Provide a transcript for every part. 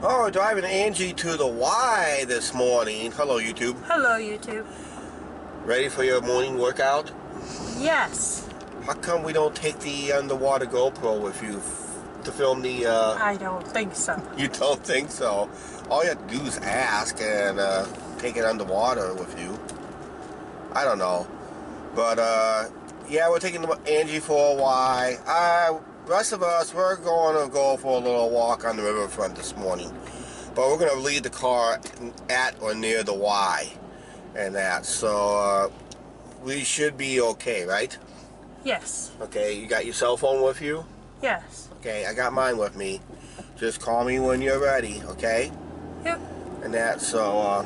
Oh, we're driving Angie to the Y this morning. Hello, YouTube. Hello, YouTube. Ready for your morning workout? Yes. How come we don't take the underwater GoPro with you to film the... I don't think so. You don't think so? All you have to do is ask and take it underwater with you. I don't know. But, yeah, we're taking Angie for a Y. Rest of us, we're going to go for a little walk on the riverfront this morning. But we're going to leave the car at or near the Y and that. So, we should be okay, right? Yes. Okay, you got your cell phone with you? Yes. Okay, I got mine with me. Just call me when you're ready, okay? Yep. And that, so,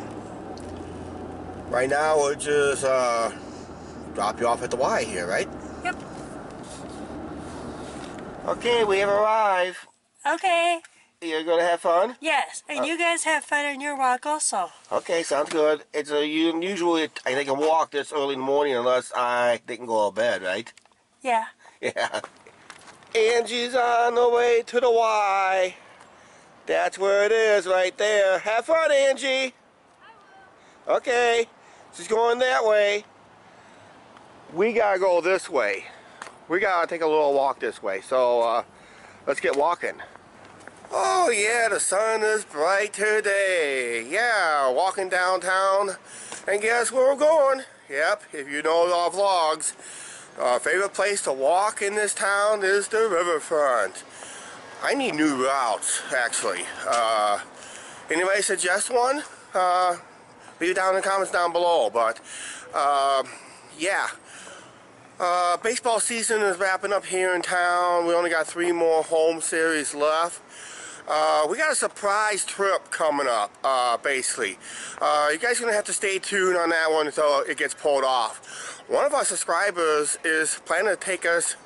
right now we'll just, drop you off at the Y here, right? Yep. Okay, we have arrived. Okay. You're gonna have fun? Yes. And you guys have fun on your walk also. Okay, sounds good. It's usually I take a walk this early in the morning unless I didn't go to bed, right? Yeah. Yeah. Angie's on the way to the Y. That's where it is, right there. Have fun, Angie. Okay, she's going that way. We gotta go this way. We gotta take a little walk this way. So let's get walking. Oh yeah, the sun is bright today. Yeah, walking downtown. And guess where we're going? Yep, if you know our vlogs, our favorite place to walk in this town is the riverfront. I need new routes, actually. Anybody suggest one? Leave it down in the comments down below. But yeah. Baseball season is wrapping up here in town. We only got 3 more home series left. We got a surprise trip coming up, basically. You guys are going to have to stay tuned on that one until it gets pulled off. One of our subscribers is planning to take us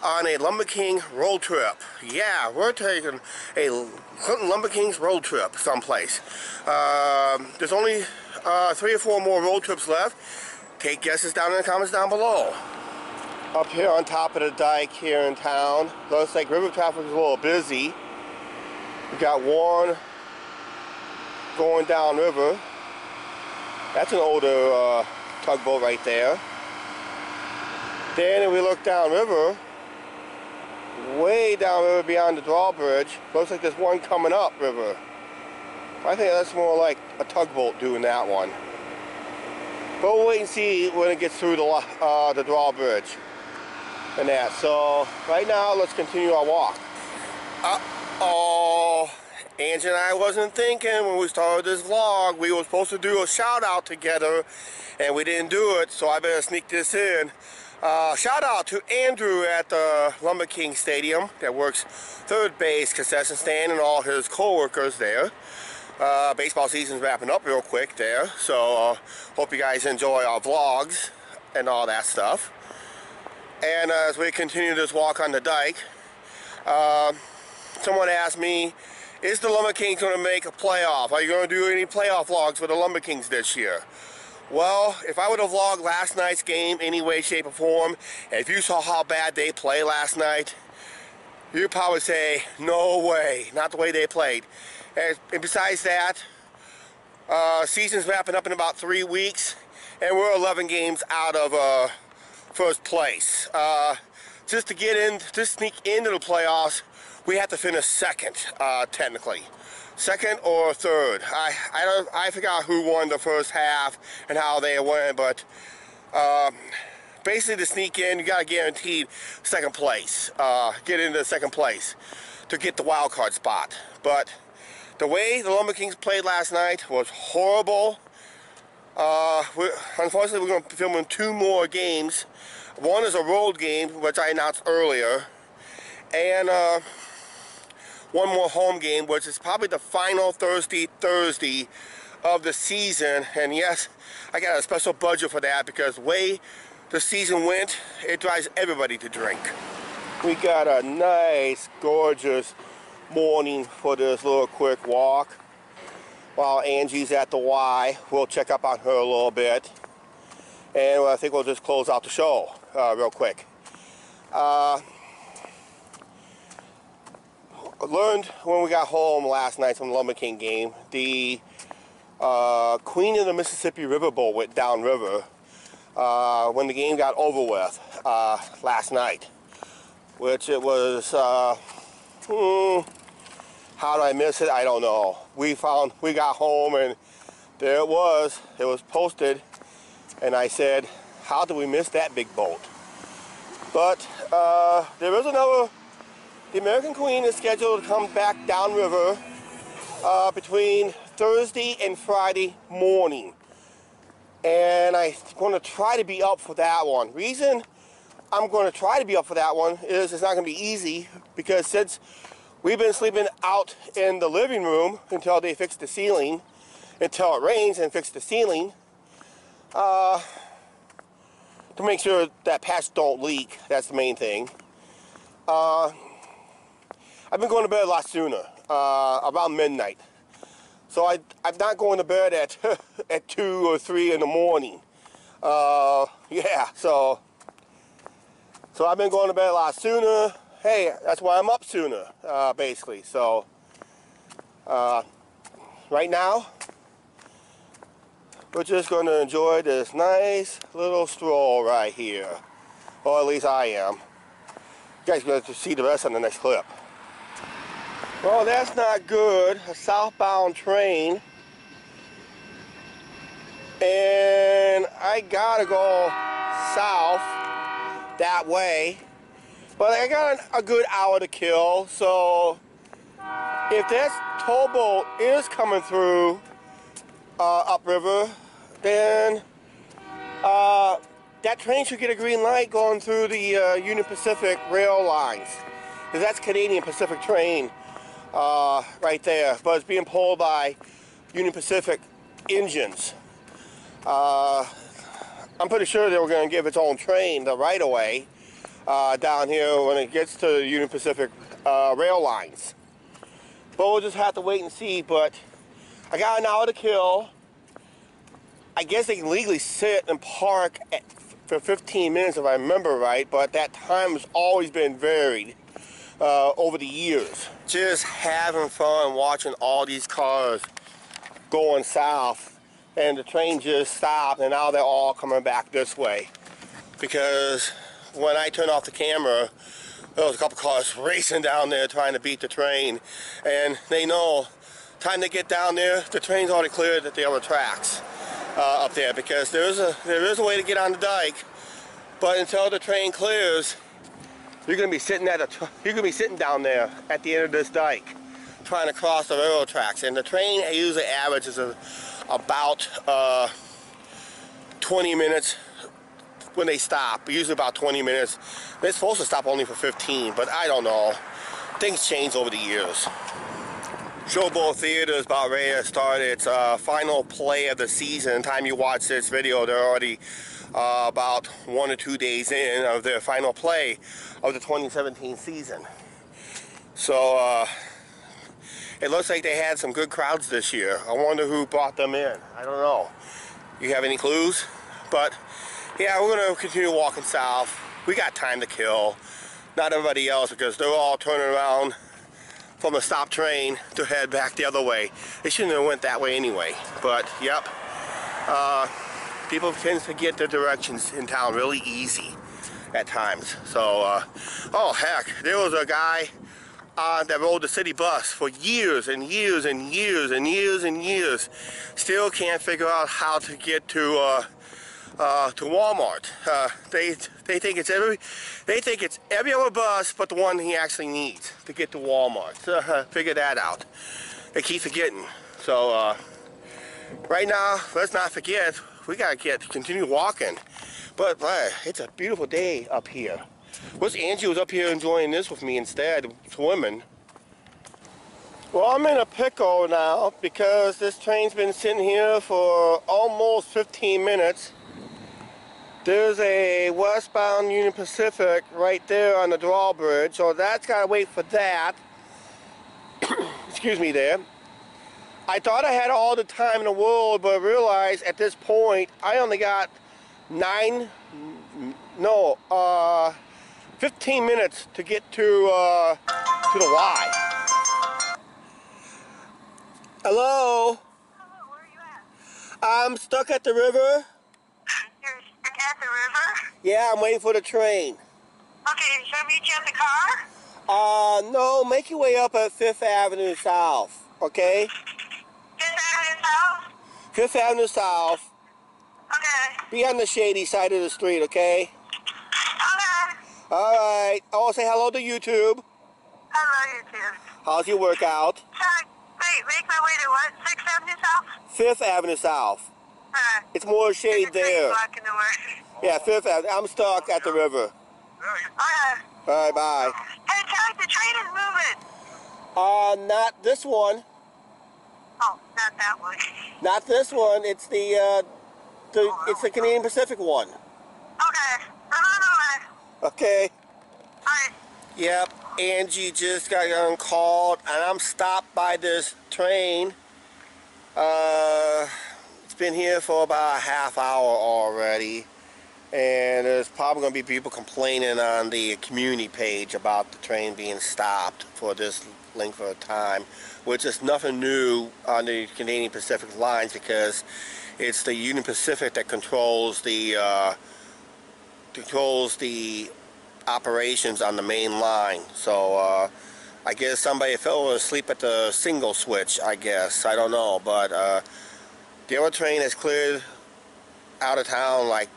on a Lumber King road trip. Yeah, we're taking a Clinton Lumber Kings road trip someplace. There's only 3 or 4 more road trips left. Take guesses down in the comments down below. Up here on top of the dike here in town, looks like river traffic is a little busy. We got one going down river. That's an older tugboat right there. Then if we look down river, way down river beyond the drawbridge, looks like there's one coming up river. I think that's more like a tugboat doing that one. But we'll wait and see when it gets through the drawbridge and that. So right now, let's continue our walk. Uh-oh, Angie and I wasn't thinking when we started this vlog. We were supposed to do a shout out together and we didn't do it, so I better sneak this in. Shout out to Andrew at the Lumber King Stadium that works third base, concession stand, and all his co-workers there. Baseball season's wrapping up real quick there, so hope you guys enjoy our vlogs and all that stuff. And as we continue this walk on the dike, someone asked me, is the Lumber Kings going to make a playoff? Are you going to do any playoff vlogs for the Lumber Kings this year? Well, if I would have vlogged last night's game any way, shape, or form, and if you saw how bad they played last night, you'd probably say, no way, not the way they played. And besides that, season's wrapping up in about 3 weeks, and we're 11 games out of first place. Just to get in, just sneak into the playoffs, we have to finish second, technically. Second or third. I forgot who won the first half and how they won, but basically to sneak in, you got to guarantee second place. Get into second place to get the wild card spot. But the way the Lumber Kings played last night was horrible. Unfortunately, we're going to be filming 2 more games. One is a road game, which I announced earlier, and one more home game, which is probably the final Thursday of the season. And yes, I got a special budget for that because the way the season went, it drives everybody to drink. We got a nice, gorgeous morning for this little quick walk. While Angie's at the Y, we'll check up on her a little bit. And I think we'll just close out the show real quick. learned when we got home last night from the Lumber King game, the Queen of the Mississippi riverboat went downriver when the game got over with last night, which it was, how did I miss it? I don't know. We got home and there it was posted, and I said, how did we miss that big boat? But there is another. The American Queen is scheduled to come back downriver between Thursday and Friday morning. And I'm going to try to be up for that one. Reason I'm going to try to be up for that one is it's not going to be easy, because since we've been sleeping out in the living room until they fix the ceiling, until it rains and fix the ceiling, to make sure that pipes don't leak. That's the main thing. I've been going to bed a lot sooner, around midnight. So I'm not going to bed at at 2 or 3 in the morning. Yeah, so I've been going to bed a lot sooner. Hey, that's why I'm up sooner, basically. So right now, we're just going to enjoy this nice little stroll right here. Or at least I am. You guys are going to see the rest on the next clip. Well, that's not good. A southbound train. And I gotta go south that way. But I got a good hour to kill. So if this towboat is coming through upriver, then that train should get a green light going through the Union Pacific rail lines. Because that's Canadian Pacific train. Right there, but it's being pulled by Union Pacific engines. I'm pretty sure they were going to give its own train the right of way down here when it gets to the Union Pacific rail lines. But we'll just have to wait and see. But I got an hour to kill. I guess they can legally sit and park for 15 minutes if I remember right, but that time has always been varied over the years. Just having fun watching all these cars going south, and the train just stopped and now they're all coming back this way, because when I turned off the camera there was a couple cars racing down there trying to beat the train, and they know time to get down there, the train's already cleared at the other tracks up there, because there is a way to get on the dike, but until the train clears, you're gonna be sitting down there at the end of this dike, trying to cross the railroad tracks. And the train usually averages about 20 minutes when they stop. Usually about 20 minutes. They're supposed to stop only for 15, but I don't know. Things change over the years. Showboat Theater is about ready to start its final play of the season. Time you watch this video, they're already about 1 or 2 days in of their final play of the 2017 season. So it looks like they had some good crowds this year. I wonder who brought them in. I don't know. You have any clues? But yeah, we're going to continue walking south. We got time to kill. Not everybody else, because they're all turning around from a stopped train to head back the other way. They shouldn't have went that way anyway. But yep. People tend to get their directions in town really easy at times. So, oh heck, there was a guy that rode the city bus for years and years and years and years and years. Still can't figure out how to get to Walmart. They think it's every other bus but the one he actually needs to get to Walmart. So figure that out. They keep forgetting. So right now, let's not forget, we gotta continue walking. But it's a beautiful day up here. Wish Angie was up here enjoying this with me instead, swimming. Well, I'm in a pickle now because this train's been sitting here for almost 15 minutes. There's a westbound Union Pacific right there on the drawbridge, so that's gotta wait for that. Excuse me there. I thought I had all the time in the world, but I realized at this point I only got 15 minutes to get to the Y. Hello? Hello, where are you at? I'm stuck at the river. You're at the river? Yeah, I'm waiting for the train. Okay, should I meet you at the car? No, make your way up at 5th Avenue South, okay? Fifth Avenue South? 5th Avenue South. Okay. Be on the shady side of the street, okay? Okay. Alright. I want to say hello to YouTube. Hello, you too. How's your workout? Sorry, wait, make my way to what? 6th Avenue South? 5th Avenue South. Alright. It's more shade there. Walking to work. Yeah, 5th Avenue. I'm stuck at the river. Okay. Alright, bye. Hey, Chuck, the train is moving. Not this one. Oh, not that one. Not this one. It's the Canadian Pacific one. Okay. I'm on the way. Okay. Alright. Yep. Angie just got called, and I'm stopped by this train. It's been here for about a half hour already, and there's probably going to be people complaining on the community page about the train being stopped for this length of time, which is nothing new on the Canadian Pacific lines because it's the Union Pacific that controls the operations on the main line. So I guess somebody fell asleep at the single switch, I guess. I don't know, but the other train has cleared out of town like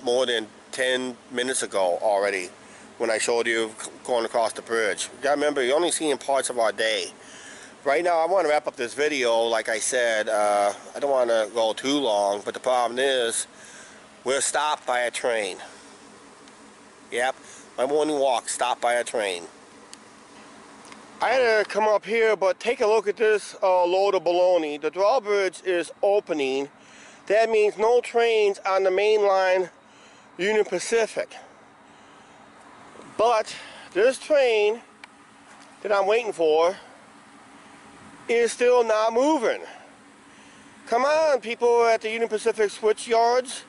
more than 10 minutes ago already when I showed you going across the bridge. You gotta remember, you're only seeing parts of our day. Right now I want to wrap up this video. Like I said, I don't want to go too long, but the problem is we're stopped by a train. Yep, my morning walk stopped by a train. I had to come up here, but take a look at this load of baloney. The drawbridge is opening. That means no trains on the main line Union Pacific. But this train that I'm waiting for is still not moving. Come on, people at the Union Pacific switch yards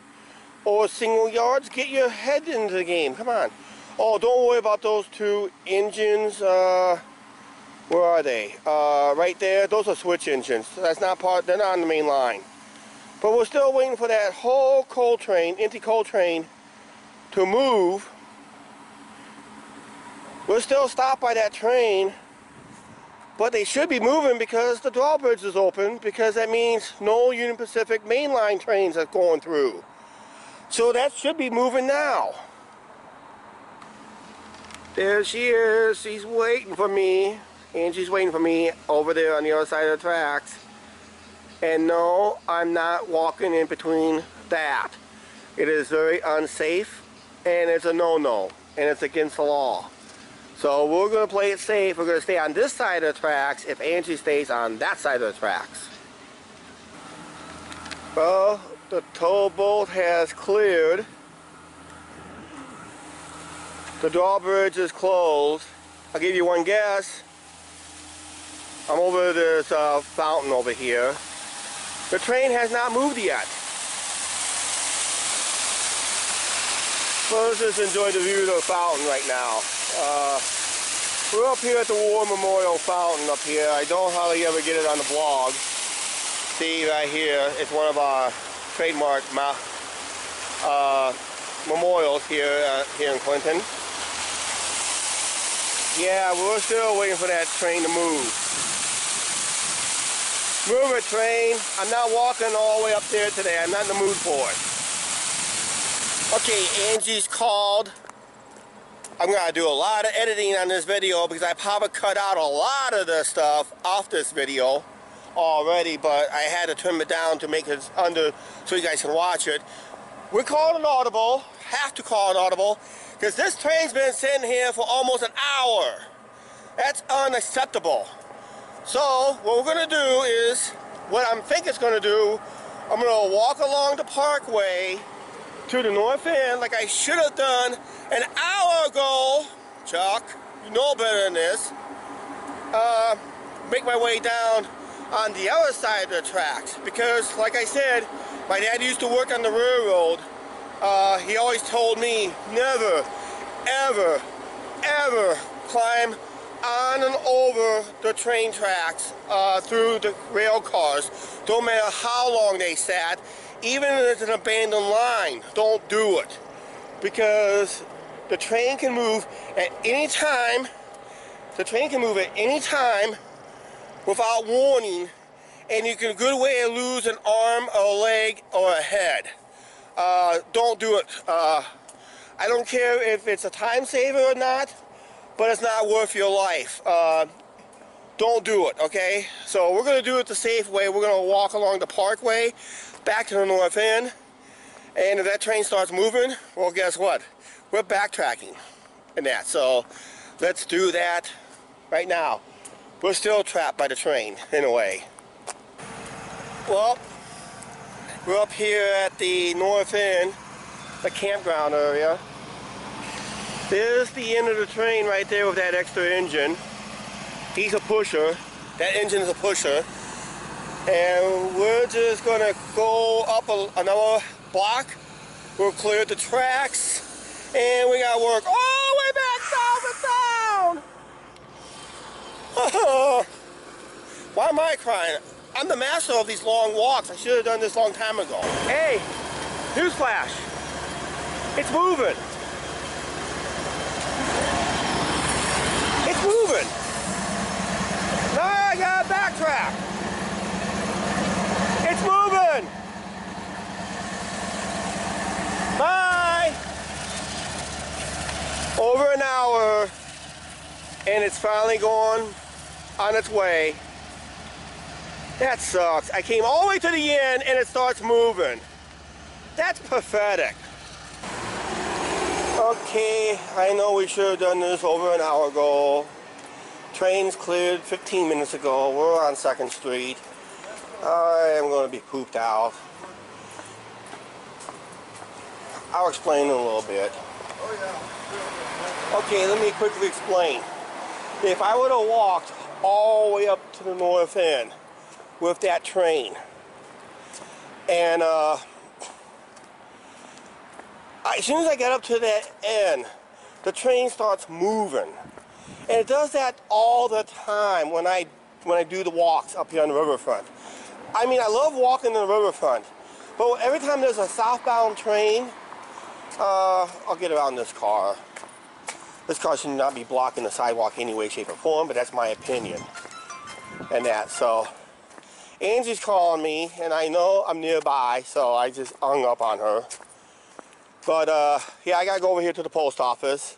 or single yards, get your head into the game. Come on. Oh, don't worry about those two engines. Where are they? Right there. Those are switch engines. That's not part. They're not on the main line. But we're still waiting for that whole coal train, empty coal train, to move. We're still stopped by that train, but they should be moving because the drawbridge is open, because that means no Union Pacific mainline trains are going through. So that should be moving now. There she is. She's waiting for me. Angie's waiting for me over there on the other side of the tracks. And no, I'm not walking in between that. It is very unsafe, and it's a no-no, and it's against the law. So we're going to play it safe. We're going to stay on this side of the tracks if Angie stays on that side of the tracks. Well, the towboat has cleared. The drawbridge is closed. I'll give you one guess. I'm over this fountain over here. The train has not moved yet. So let's just enjoy the view of the fountain right now. We're up here at the War Memorial Fountain up here. I don't hardly ever get it on the blog. See right here, it's one of our trademark memorials here in Clinton. Yeah, we're still waiting for that train to move. Move it, train. I'm not walking all the way up there today. I'm not in the mood for it. Okay, Angie's called. I'm going to do a lot of editing on this video because I probably cut out a lot of the stuff off this video already, but I had to trim it down to make it under so you guys can watch it. We're calling an audible, have to call an audible, because this train's been sitting here for almost an hour. That's unacceptable. So what we're going to do is, what I'm thinking it's going to do, I'm going to walk along the parkway to the north end like I should have done an hour ago. Chuck, you know better than this. Make my way down on the other side of the tracks because, like I said, my dad used to work on the railroad. He always told me never, ever, ever climb on and over the train tracks through the rail cars. Don't matter how long they sat, even if it's an abandoned line, don't do it. Because the train can move at any time. The train can move at any time without warning, and you can a good way to lose an arm, or a leg, or a head. Don't do it. I don't care if it's a time saver or not, but it's not worth your life. Don't do it, okay? So we're gonna do it the safe way. We're gonna walk along the parkway back to the north end, and if that train starts moving, well, guess what? We're backtracking in that. So let's do that right now. We're still trapped by the train in a way. Well, we're up here at the north end, the campground area. There's the end of the train right there with that extra engine. He's a pusher. That engine is a pusher. And we're just gonna go up another block. We'll clear the tracks. And we gotta work all the way back down to town. Why am I crying? I'm the master of these long walks. I should have done this a long time ago. Hey, newsflash. It's moving. It's moving. Now I gotta backtrack. It's moving. Bye. Over an hour, and it's finally going on its way. That sucks. I came all the way to the end and it starts moving. That's pathetic. Okay, I know we should have done this over an hour ago. Train's cleared 15 minutes ago. We're on 2nd Street. I am going to be pooped out. I'll explain in a little bit. Okay, let me quickly explain. If I would have walked all the way up to the north end with that train, and as soon as I get up to that end, the train starts moving, and it does that all the time when I do the walks up here on the riverfront. I mean, I love walking the riverfront, but every time there's a southbound train, I'll get around this car. This car should not be blocking the sidewalk any way, shape, or form, but that's my opinion. And that, so Angie's calling me, and I know I'm nearby, so I just hung up on her. But yeah, I gotta go over here to the post office,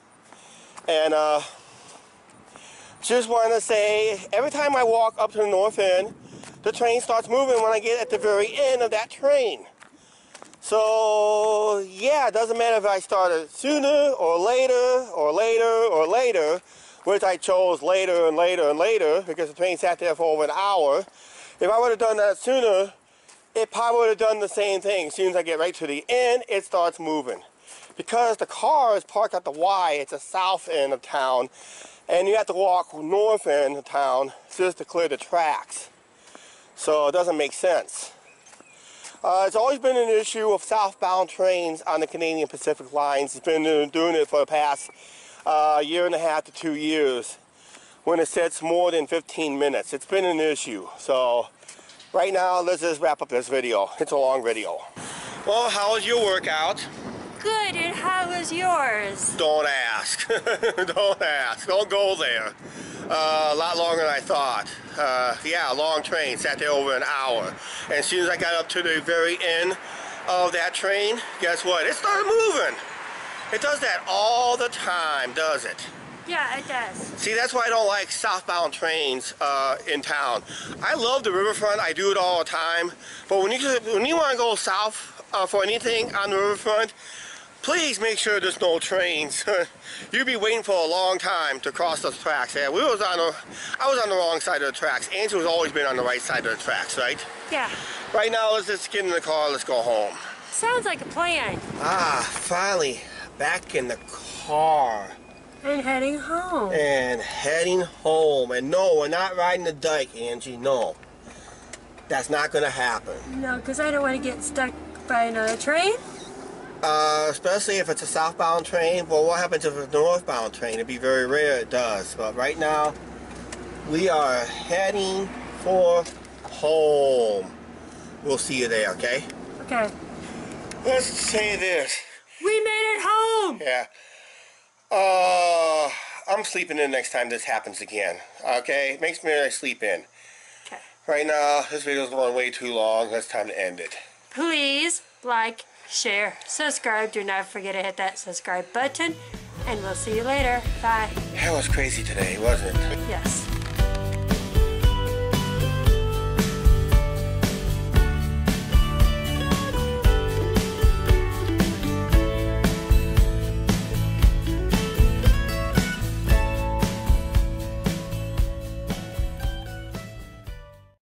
and just want to say, every time I walk up to the north end, the train starts moving when I get at the very end of that train. So yeah, it doesn't matter if I started sooner or later or later or later, which I chose later and later and later because the train sat there for over an hour. If I would have done that sooner, it probably would have done the same thing. As soon as I get right to the end, it starts moving. Because the car is parked at the Y, it's the south end of town, and you have to walk north end of town just to clear the tracks. So it doesn't make sense. It's always been an issue of southbound trains on the Canadian Pacific lines. It's been doing it for the past year and a half to 2 years. When it sits more than 15 minutes, it's been an issue. So right now, let's just wrap up this video. It's a long video. Well, how was your workout? Good, and how was yours? Don't ask. Don't ask. Don't go there. A lot longer than I thought. Yeah, a long train. Sat there over an hour. And as soon as I got up to the very end of that train, guess what? It started moving. It does that all the time, does it? Yeah, it does. See, that's why I don't like southbound trains in town. I love the riverfront. I do it all the time. But when you want to go south for anything on the riverfront, please make sure there's no trains. You'll be waiting for a long time to cross those tracks. Yeah, I was on the wrong side of the tracks. Angie has always been on the right side of the tracks, right? Yeah. Right now, let's just get in the car. Let's go home. Sounds like a plan. Ah, finally, back in the car. And heading home. And heading home. And no, we're not riding the dike, Angie. No. That's not going to happen. No, because I don't want to get stuck by another train. especially if it's a southbound train. Well, what happens if it's a northbound train? It'd be very rare it does. But right now, we are heading for home. We'll see you there, okay? Okay. Let's say this. We made it home! Yeah. I'm sleeping in next time this happens again. Okay? Makes me sleep in. Okay. Right now, this video's going way too long. It's time to end it. Please like, share, subscribe. Do not forget to hit that subscribe button. And we'll see you later. Bye. That was crazy today, wasn't it? Yes.